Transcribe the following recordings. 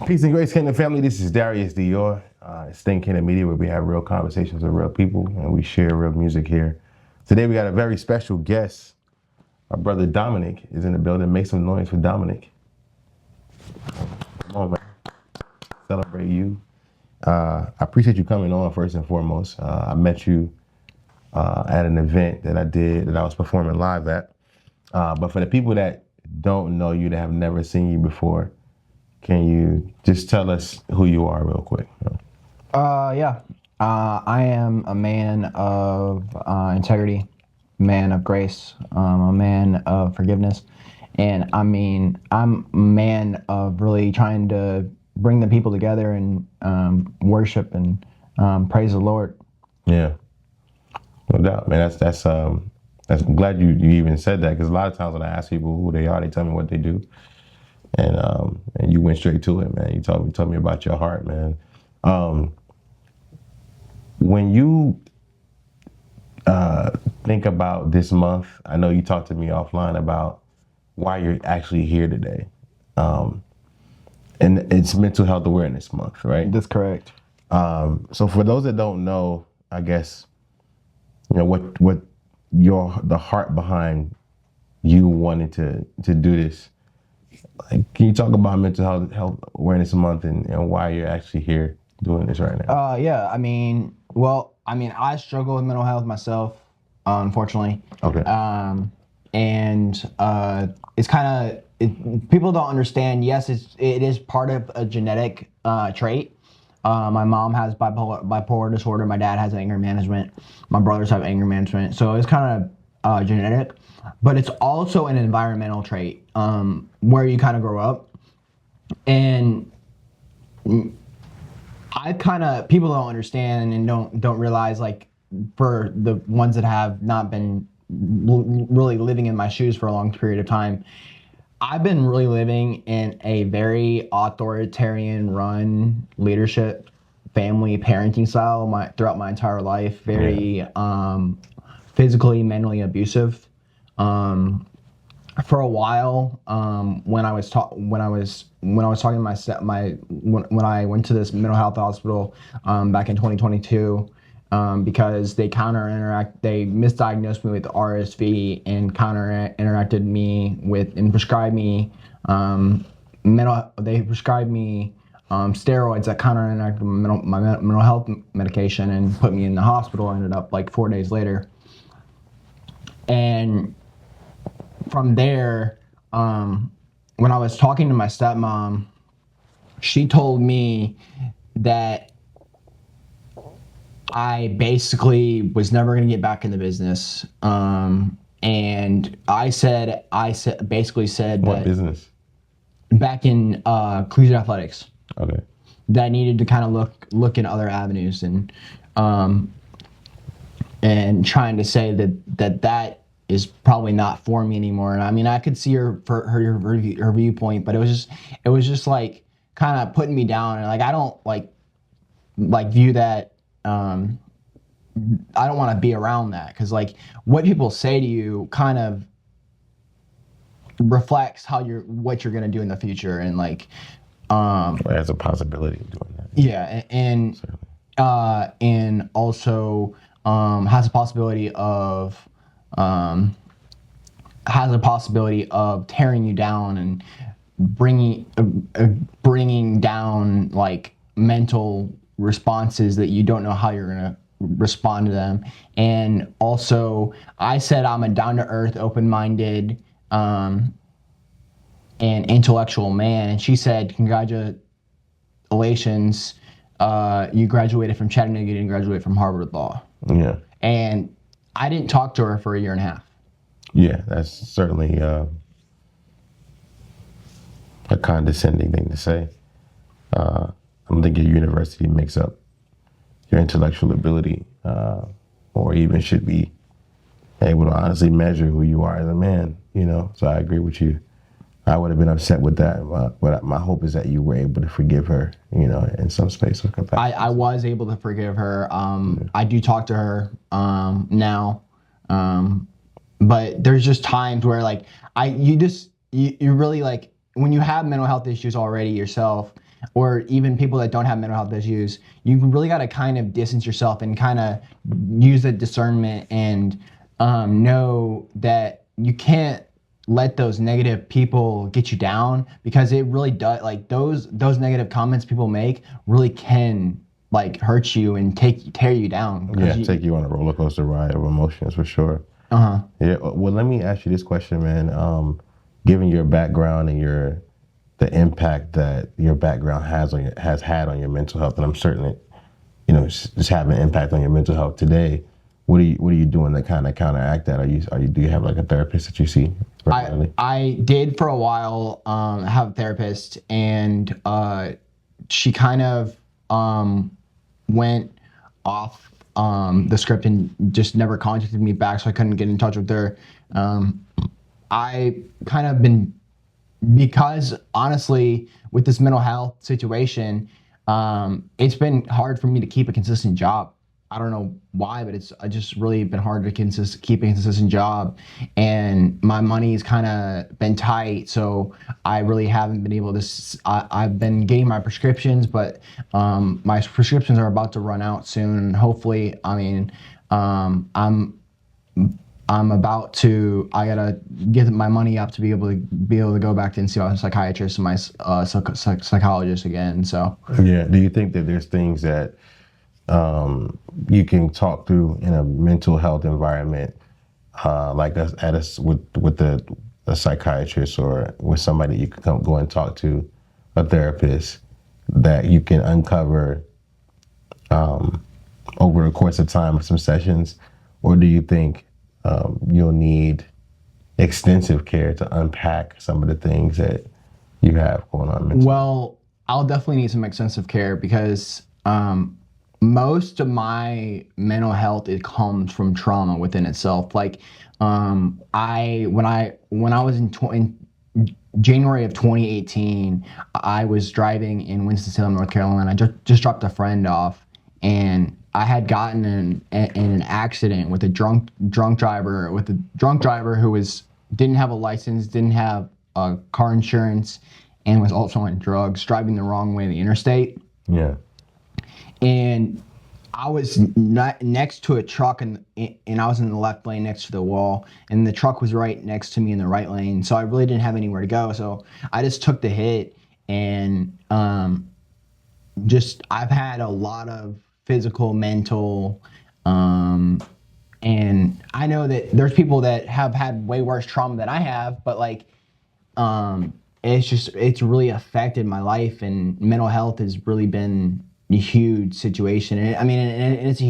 Peace and grace, Kingdom family. This is Darius Dior. It's Think Kingdom Media, where we have real conversations with real people and we share real music here. Today we got a very special guest. Our brother Dominic is in the building. Make some noise for Dominic. Come on, man. Celebrate you. I appreciate you coming on first and foremost. I met you at an event that I was performing live at. But for the people that don't know you, that have never seen you before, can you just tell us who you are real quick? Yeah. I am a man of integrity, man of grace, a man of forgiveness. And I mean, I'm a man of really trying to bring the people together and worship and praise the Lord. Yeah, no doubt, man. That's I'm glad you even said that, because a lot of times when I ask people who they are, they tell me what they do, and you went straight to it, man. You told me about your heart, man. When you think about this month, I know you talked to me offline about why you're actually here today, and it's Mental Health Awareness Month, right? That's correct. So for those that don't know, I guess, you know, what the heart behind you wanting to do this. Like, can you talk about Mental Health Awareness Month and why you're actually here doing this right now? Yeah. I struggle with mental health myself, unfortunately. Okay. It's kind of people don't understand. Yes, it is part of a genetic trait. My mom has bipolar disorder. My dad has anger management. My brothers have anger management. So it's kind of genetic, but it's also an environmental trait where you kind of grow up. And people don't understand and don't realize, like, for the ones that have not been really living in my shoes for a long period of time, I've been really living in a very authoritarian run leadership, family, parenting style throughout my entire life. Very physically, mentally abusive. For a while, when I talking to when I went to this mental health hospital back in 2022, because they misdiagnosed me with RSV and interacted me with and prescribed me steroids that counter-interacted my mental health medication and put me in the hospital. I ended up like 4 days later, and from there, when I was talking to my stepmom, she told me that I basically was never going to get back in the business. And I basically said What that business? back in collegiate athletics. Okay. That I needed to kind of look in other avenues and trying to say that is probably not for me anymore. And I mean, I could see her viewpoint, but it was just like kind of putting me down, and like I don't like view that. I don't want to be around that, because like what people say to you kind of reflects what you're gonna do in the future, and like There's a possibility of doing that. yeah, and also has a possibility of tearing you down and bringing down like mental responses that you don't know how you're gonna respond to them. And also, I said I'm a down-to-earth, open-minded, and intellectual man, and she said, "Congratulations, you graduated from Chattanooga, you didn't graduate from Harvard Law." Yeah. And I didn't talk to her for a year and a half. Yeah, that's certainly a condescending thing to say. I don't think your university makes up your intellectual ability, or even should be able to honestly measure who you are as a man, you know? So I agree with you. I would have been upset with that, but my hope is that you were able to forgive her, you know, in some space or capacity. I was able to forgive her. I do talk to her now, but there's just times where like you really like when you have mental health issues already yourself, or even people that don't have mental health issues, you really got to kind of distance yourself and kind of use the discernment and know that you can't let those negative people get you down, because it really does, like those negative comments people make really can like hurt you and tear you down. Yeah, take you on a roller coaster ride of emotions for sure. Uh-huh. Yeah. Well, let me ask you this question, man. Given your background and the impact that your background has had on your mental health, and I'm certain it, it's having an impact on your mental health today. What are you doing to kind of counteract that? Do you have like a therapist that you see regularly? I did for a while have a therapist, and she kind of went off the script and just never contacted me back, so I couldn't get in touch with her. I kind of been, because honestly, with this mental health situation, it's been hard for me to keep a consistent job. I don't know why, but it's just really been hard to keep a consistent job, and my money's kind of been tight, so I really haven't been able to. I've been getting my prescriptions, but my prescriptions are about to run out soon. Hopefully, I mean, I'm about to. I gotta get my money up to be able to go back and see a psychiatrist and my psychologist again. So yeah. Do you think that there's things that you can talk through in a mental health environment, like with a psychiatrist or with somebody you can go and talk to, a therapist, that you can uncover over the course of time with some sessions? Or do you think you'll need extensive care to unpack some of the things that you have going on mentally? Well, I'll definitely need some extensive care, because most of my mental health, it comes from trauma within itself. Like when I was in January of 2018, I was driving in Winston-Salem, North Carolina. I just dropped a friend off, and I had gotten in an accident with a drunk driver who didn't have a license, didn't have car insurance, and was also on drugs, driving the wrong way in the interstate. Yeah. And I was next to a truck, and I was in the left lane next to the wall, and the truck was right next to me in the right lane. So I really didn't have anywhere to go. So I just took the hit, and I've had a lot of physical, mental, and I know that there's people that have had way worse trauma than I have, but like it's really affected my life, and mental health has really been a huge situation. And I mean, and it's a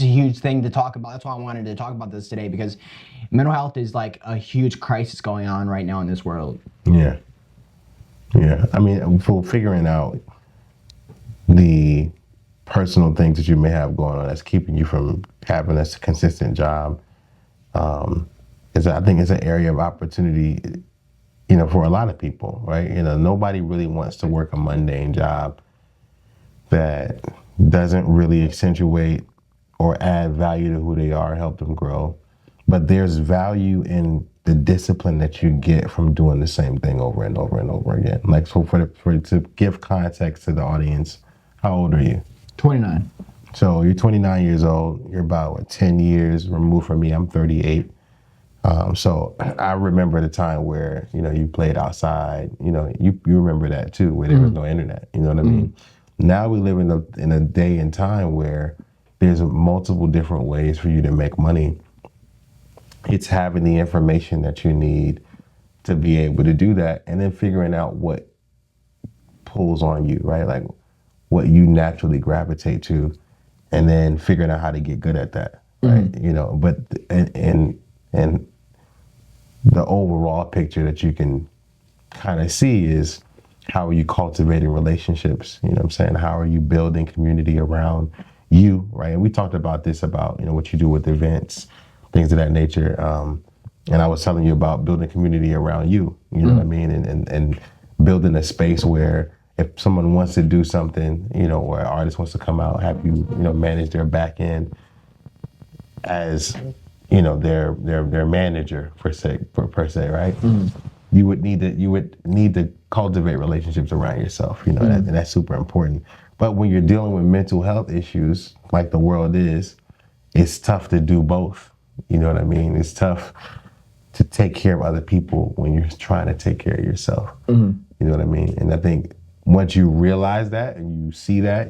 huge thing to talk about. That's why I wanted to talk about this today, because mental health is like a huge crisis going on right now in this world. Yeah. Yeah. I mean, for figuring out the personal things that you may have going on that's keeping you from having a consistent job, I think it's an area of opportunity, for a lot of people, right? Nobody really wants to work a mundane job that doesn't really accentuate or add value to who they are, help them grow. But there's value in the discipline that you get from doing the same thing over and over and over again. Like, so to give context to the audience, how old are you? 29. So you're 29 years old. You're about 10 years removed from me. I'm 38. So I remember the time where, you played outside. You remember that too, where there was no internet. You know what I mean? Now we live in a day and time where there's multiple different ways for you to make money. It's having the information that you need to be able to do that, and then figuring out what pulls on you, right? Like what you naturally gravitate to, and then figuring out how to get good at that, right? But and the overall picture that you can kind of see is, how are you cultivating relationships? You know what I'm saying? How are you building community around you, right? And we talked about this, about, what you do with events, things of that nature. And I was telling you about building community around you, you know what I mean? And building a space where if someone wants to do something, or an artist wants to come out, have you, manage their back end as, their manager per se, right? you would need to cultivate relationships around yourself. You know, and that's super important. But when you're dealing with mental health issues, like the world is, it's tough to do both. You know what I mean? It's tough to take care of other people when you're trying to take care of yourself. You know what I mean? And I think once you realize that and you see that,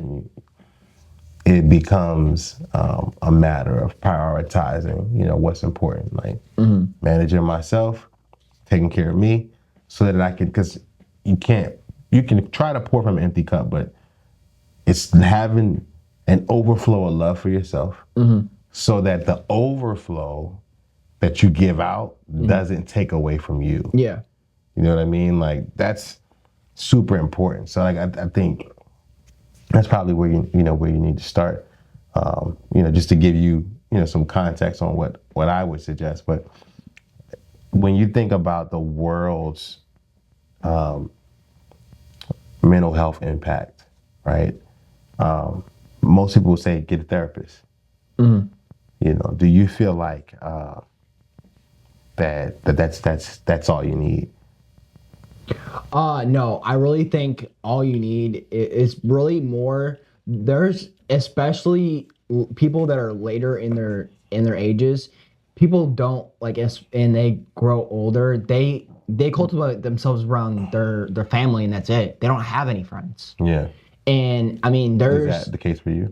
it becomes a matter of prioritizing, you know, what's important, like managing myself, taking care of me, so that I can, because you can try to pour from an empty cup, but it's having an overflow of love for yourself, so that the overflow that you give out doesn't take away from you. Yeah. You know what I mean? Like, that's super important. So like, I think that's probably where you need to start. You know, just to give you, you know, some context on what I would suggest. But when you think about the world's mental health impact, right? Most people say get a therapist. You know, do you feel like that's all you need? No, I really think all you need is really more. There's especially people that are later in their ages. People don't like us, and they grow older. They cultivate themselves around their family, and that's it. They don't have any friends. Yeah. And I mean, Is there's. that the case for you?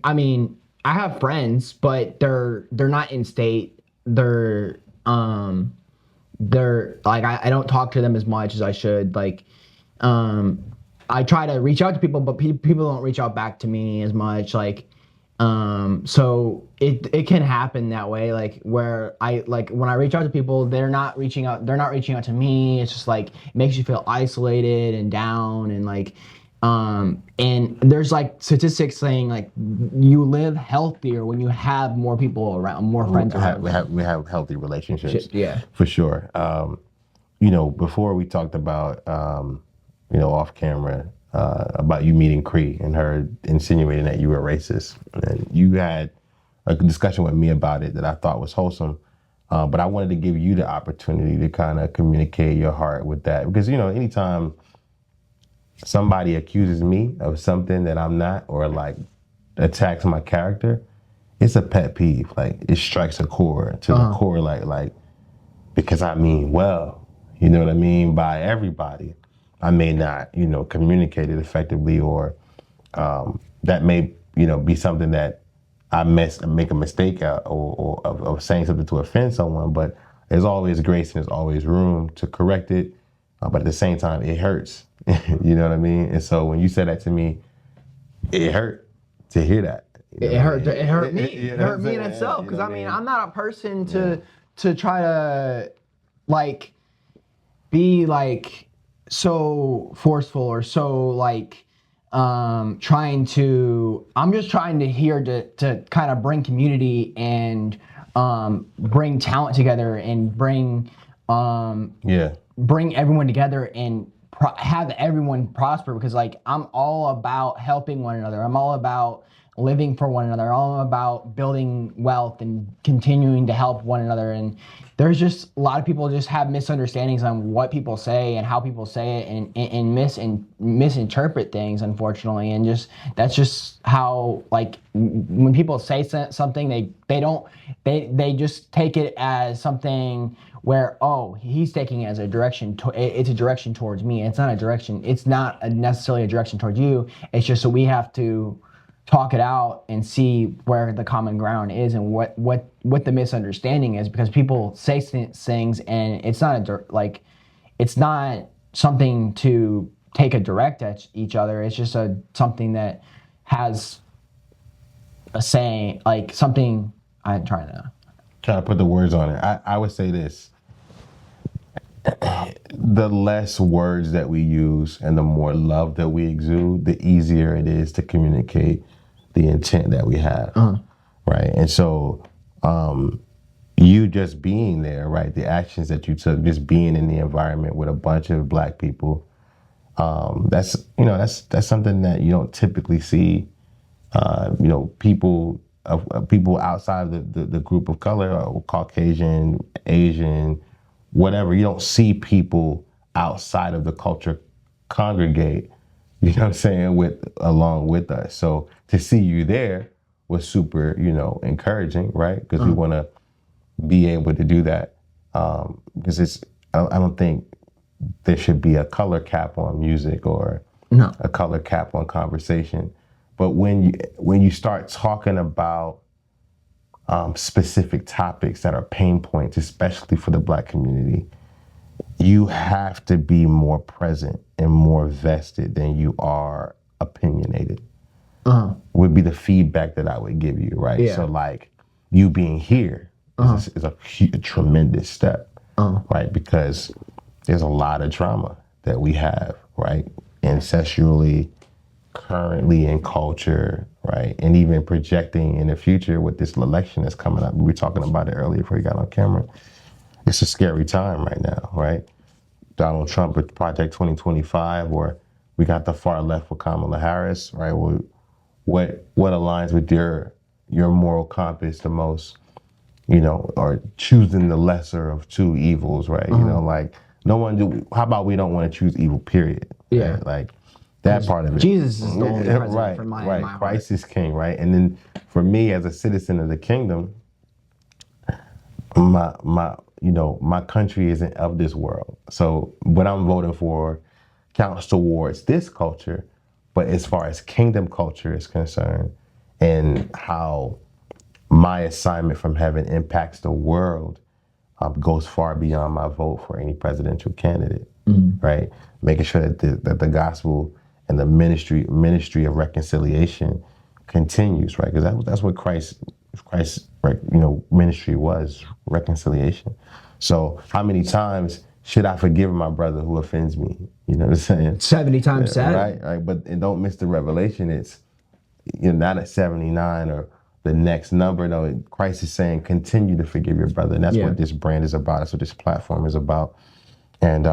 I mean, I have friends, but they're not in state. They're like I don't talk to them as much as I should. Like, I try to reach out to people, but people don't reach out back to me as much. Like, so it can happen that way. Like where when I reach out to people, they're not reaching out. They're not reaching out to me. It's just like it makes you feel isolated and down and like. And there's like statistics saying like you live healthier when you have more people around, more friends around. We have healthy relationships. Yeah, for sure. You know, before we talked about you know, off camera about you meeting Cree and her insinuating that you were racist, and you had a discussion with me about it that I thought was wholesome. But I wanted to give you the opportunity to kind of communicate your heart with that, because you know, anytime somebody accuses me of something that I'm not, or like attacks my character, it's a pet peeve. Like it strikes a chord to the core, like because I mean well, you know what I mean, by everybody. I may not, you know, communicate it effectively, or that may, you know, be something that I make a mistake or of saying something to offend someone. But there's always grace and there's always room to correct it. But at the same time, it hurts. You know what I mean? And so when you said that to me, it hurt to hear that. it hurt. It hurt me. It hurt me in itself, because I mean, I'm not a person to try to like be like so forceful or so like trying to. I'm just trying to here to kind of bring community and bring talent together and bring bring everyone together and have everyone prosper, because like I'm all about helping one another. I'm all about living for one another. I'm all about building wealth and continuing to help one another. And there's just a lot of people just have misunderstandings on what people say and how people say it, and misinterpret things, unfortunately. And just that's just how, like, when people say something, they just take it as something where, oh, he's taking it as a direction. It's a direction towards me. It's not a direction. It's not necessarily a direction towards you. It's just that we have to talk it out and see where the common ground is and what the misunderstanding is, because people say things and it's not it's not something to take a direct at each other. It's just something that has a saying, like something. I'm trying to put the words on it. I would say this. The less words that we use and the more love that we exude, the easier it is to communicate the intent that we have, right? And so you just being there, right? The actions that you took, just being in the environment with a bunch of Black people, that's something that you don't typically see. People outside the group of color, Caucasian, Asian, whatever. You don't see people outside of the culture congregate, you know what I'm saying, along with us. So to see you there was super, encouraging, right? Because we want to be able to do that. Because I don't think there should be a color cap on music or a color cap on conversation. But when you start talking about specific topics that are pain points, especially for the Black community, you have to be more present and more vested than you are opinionated. Would be the feedback that I would give you, right? Yeah. So like you being here is a tremendous step, right? Because there's a lot of trauma that we have, right? Ancestrally, currently in culture, right? And even projecting in the future with this election that's coming up. We were talking about it earlier before you got on camera. It's a scary time right now, right? Donald Trump with Project 2025, or we got the far left with Kamala Harris, right? What aligns with your moral compass the most, or choosing the lesser of two evils, right? Like how about we don't want to choose evil, period? Yeah. Right? Like that part of it. Jesus is the only president right, for my right. my heart. Christ is king, right? And then for me as a citizen of the kingdom, my country isn't of this world. So what I'm voting for counts towards this culture, but as far as kingdom culture is concerned and how my assignment from heaven impacts the world, goes far beyond my vote for any presidential candidate, right? Making sure that the gospel and the ministry of reconciliation continues, right? Because that's what Christ's ministry was, reconciliation. So how many times should I forgive my brother who offends me? You know what I'm saying? 70 times 7. Right. But and don't miss the revelation. It's not at 79 or the next number. No, Christ is saying continue to forgive your brother, and that's what this brand is about. That's what this platform is about. And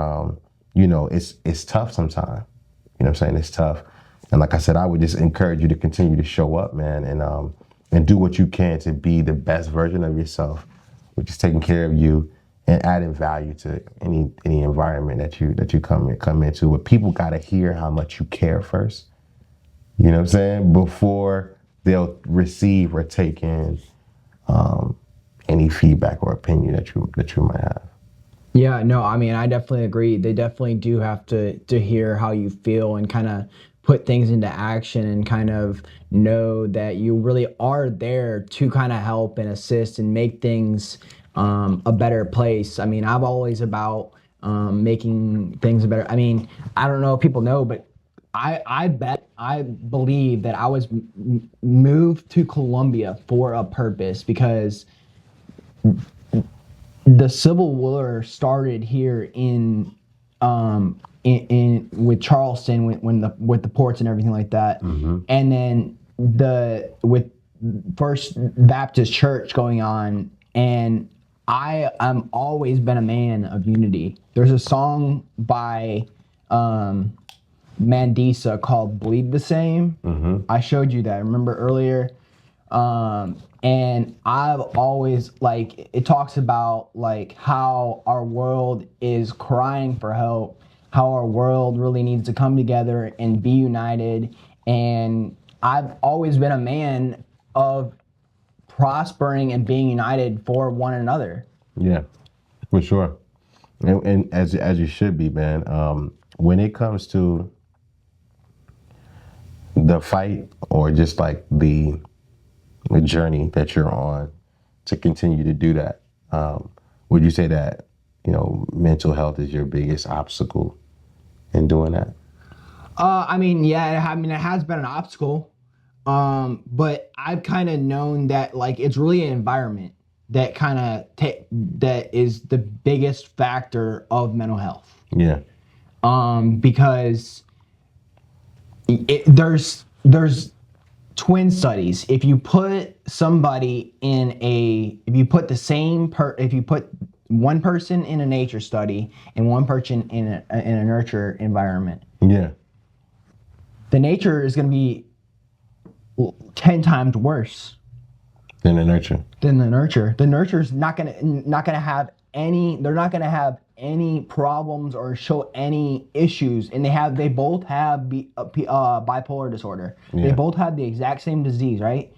it's tough sometimes. You know what I'm saying? It's tough. And like I said, I would just encourage you to continue to show up, man, and do what you can to be the best version of yourself, which is taking care of you and adding value to any environment that you come into. But people gotta hear how much you care first. You know what I'm saying? Before they'll receive or take in any feedback or opinion that you might have. Yeah, no, I mean, I definitely agree. They definitely do have to hear how you feel and kind of put things into action and kind of know that you really are there to kind of help and assist and make things a better place. I mean, I'm always about making things better. I mean, I don't know if people know, but I believe that I was moved to Colombia for a purpose, because the Civil War started here in with Charleston with the ports and everything like that, and then with First Baptist Church going on, and I'm always been a man of unity. There's a song by Mandisa called "Bleed the Same." I showed you that, remember earlier, and I've always, like, it talks about like how our world is crying for help, how our world really needs to come together and be united, and I've always been a man of prospering and being united for one another. Yeah, for sure. And as you should be, man. When it comes to the fight, or just like the journey that you're on to continue to do that, would you say that mental health is your biggest obstacle in doing that? I mean, yeah, I mean, it has been an obstacle, but I've kind of known that, like, it's really an environment that kind of that is the biggest factor of mental health. Yeah. Because there's twin studies. If you put somebody if you put one person in a nature study and one person in a nurture environment, the nature is going to be 10 times worse than the nurture. The nurture is not going to have any problems or show any issues, and they both have bipolar disorder. Yeah. They both have the exact same disease, right?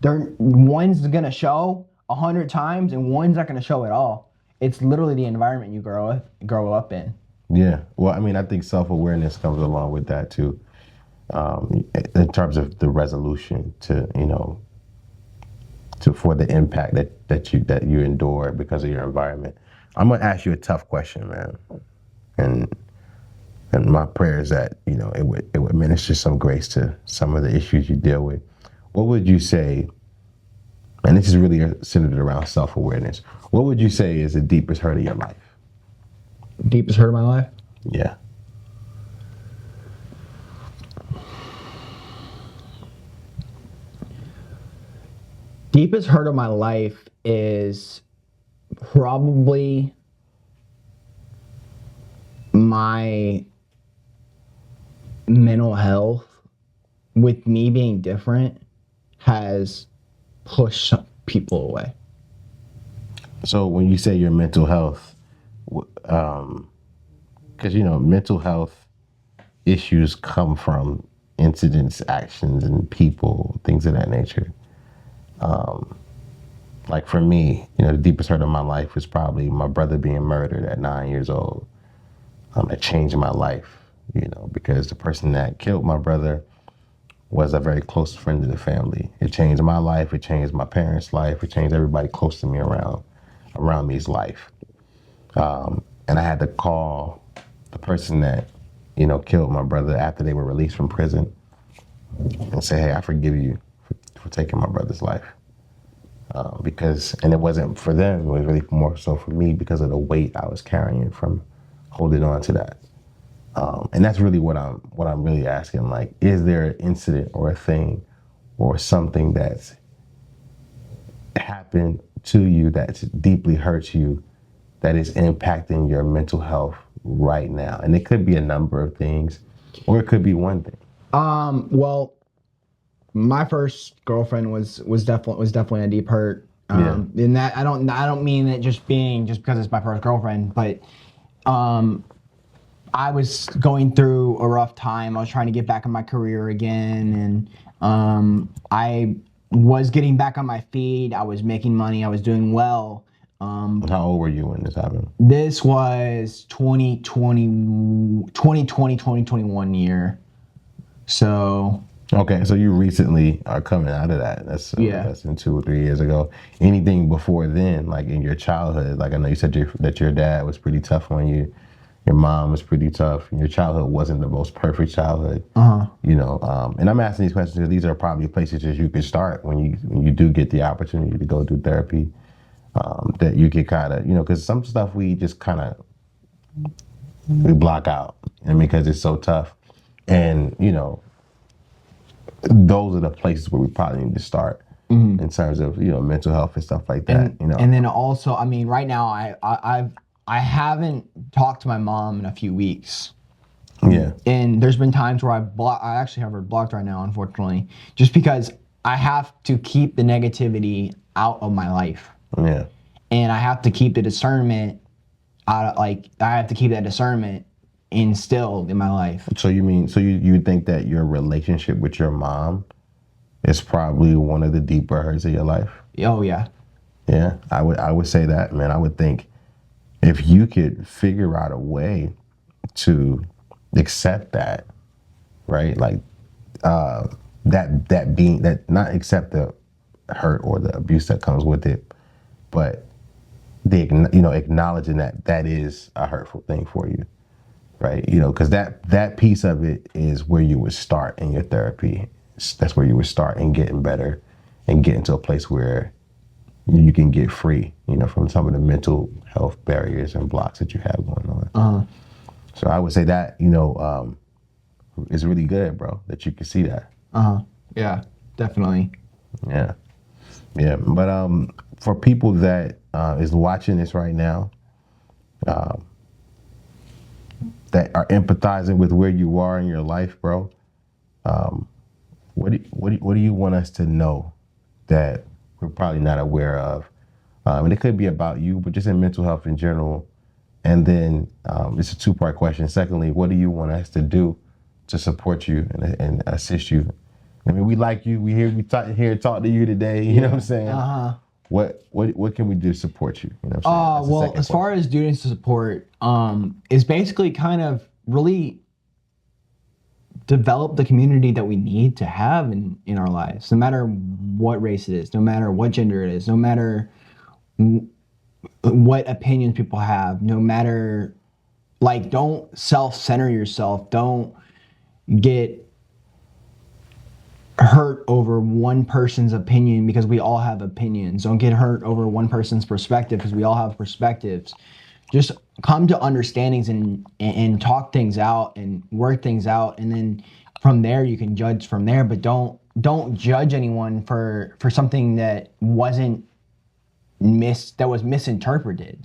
One's gonna show 100 times and one's not gonna show at all. It's literally the environment you grow up in. Yeah. Well, I mean, I think self-awareness comes along with that too, in terms of the resolution to, for the impact that you endure because of your environment. I'm gonna ask you a tough question, man, and my prayer is that it would minister some grace to some of the issues you deal with. What would you say? And this is really centered around self-awareness. What would you say is the deepest hurt of your life? Deepest hurt of my life? Yeah. Deepest hurt of my life is probably my mental health. With me being different, has pushed some people away. So when you say your mental health, because mental health issues come from incidents, actions, and people, things of that nature. Like for me, the deepest hurt of my life was probably my brother being murdered at 9 years old. That changed my life, because the person that killed my brother was a very close friend of the family. It changed my life. It changed my parents' life. It changed everybody close to me around me's life. And I had to call the person that, killed my brother after they were released from prison and say, hey, I forgive you for taking my brother's life. And it wasn't for them, it was really more so for me because of the weight I was carrying from holding on to that. And that's really what I'm really asking. Like, is there an incident or a thing or something that's happened to you that's deeply hurts you that is impacting your mental health right now? And it could be a number of things, or it could be one thing. Well, my first girlfriend was definitely a deep hurt. And that I don't mean it just because it's my first girlfriend, but I was going through a rough time. I was trying to get back in my career again, and I was getting back on my feet. I was making money. I was doing well. How old were you when this happened? This was 2021 year. So. Okay, so you recently are coming out of that. That's in 2 or 3 years ago. Anything before then, like in your childhood? Like I know you said that your dad was pretty tough on you. Your mom was pretty tough. Your childhood wasn't the most perfect childhood. And I'm asking these questions because these are probably places that you could start when you do get the opportunity to go do therapy. That you could kind of, because some stuff we just kind of we block out, and because it's so tough, and those are the places where we probably need to start in terms of mental health and stuff like that. And then also, I mean, right now I haven't talked to my mom in a few weeks. Yeah. And there's been times where I actually have her blocked right now, unfortunately, just because I have to keep the negativity out of my life. Yeah. And I have to keep the discernment I have to keep that discernment instilled in my life. So you think that your relationship with your mom is probably one of the deeper hurts of your life? Oh yeah. Yeah, I would say that, man. I would think if you could figure out a way to accept that, right? Like that being that, not accept the hurt or the abuse that comes with it, but acknowledging that is a hurtful thing for you, right? Because that piece of it is where you would start in your therapy. That's where you would start in getting better and getting to a place where you can get free, from some of the mental health barriers and blocks that you have going on. So I would say that, is really good, bro, that you can see that. Yeah, definitely. Yeah. Yeah. But for people that is watching this right now, that are empathizing with where you are in your life, bro, what do you want us to know that we're probably not aware of, And it could be about you, but just in mental health in general. And then it's a two-part question. Secondly, what do you want us to do to support you and assist you? I mean, we like you. We here to talk to you today. You know what I'm saying? What can we do to support you? You know what I'm saying? Well, as far as doing to support, is basically kind of really develop the community that we need to have in our lives, no matter what race it is, no matter what gender it is, no matter what opinions people have, no matter, like, don't self-center yourself. Don't get hurt over one person's opinion, because we all have opinions. Don't get hurt over one person's perspective, because we all have perspectives. Just come to understandings and talk things out and work things out, and then from there you can judge from there. But don't judge anyone for something that was misinterpreted,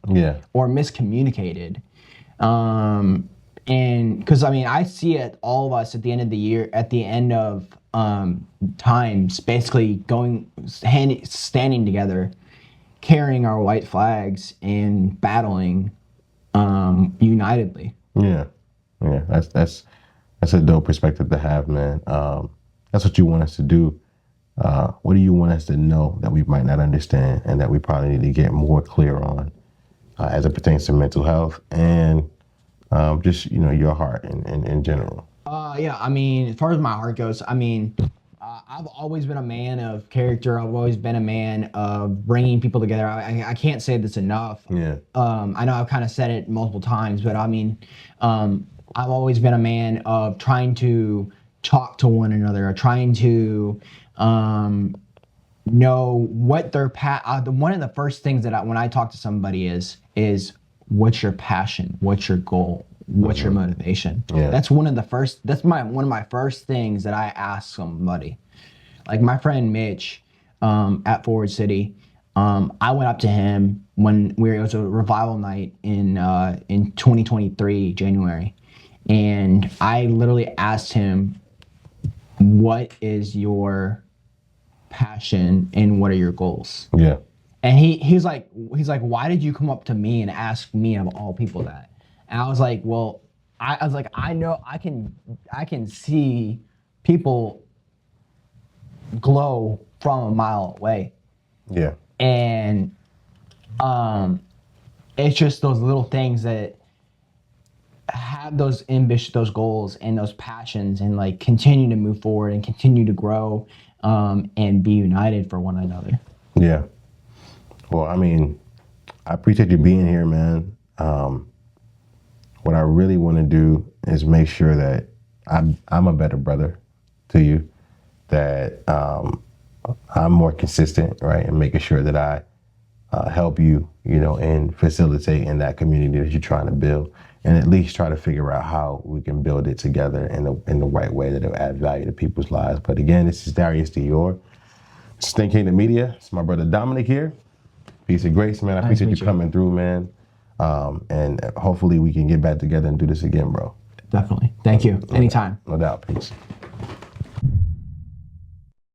or miscommunicated. And because I mean, I see it, all of us at the end of the year, at the end of times, basically standing together, carrying our white flags and battling unitedly. Yeah, that's a dope perspective to have, man. That's what you want us to do. What do you want us to know that we might not understand, and that we probably need to get more clear on as it pertains to mental health and just, your heart in general? Yeah, I mean, as far as my heart goes, I mean, I've always been a man of character. I've always been a man of bringing people together. I can't say this enough. Yeah. I know I've kind of said it multiple times, but I mean, I've always been a man of trying to talk to one another, or trying to know what their one of the first things that when I talk to somebody is what's your passion, what's your goal, what's your motivation. Yeah. That's one of my first things that I ask somebody. Like my friend Mitch at Forward City, I went up to him when it was a revival night in 2023 January, and I literally asked him, what is your passion and what are your goals? Yeah. And he's like, why did you come up to me and ask me of all people that? And I was like, well, I know I can see people glow from a mile away. Yeah. And it's just those little things that have those ambitions, those goals, and those passions, and like continue to move forward and continue to grow, and be united for one another. Yeah. Well, I mean, I appreciate you being here, man. What I really want to do is make sure that I'm a better brother to you, that I'm more consistent, right, and making sure that I help you, and facilitate in that community that you're trying to build, and at least try to figure out how we can build it together in the right way that will add value to people's lives. But again, this is Darius Dior, Stink Kingdom Media. It's my brother Dominic here. Peace and grace, man. I appreciate you coming through, man. And hopefully we can get back together and do this again, bro. Definitely. Thank you. Anytime. No doubt. Peace.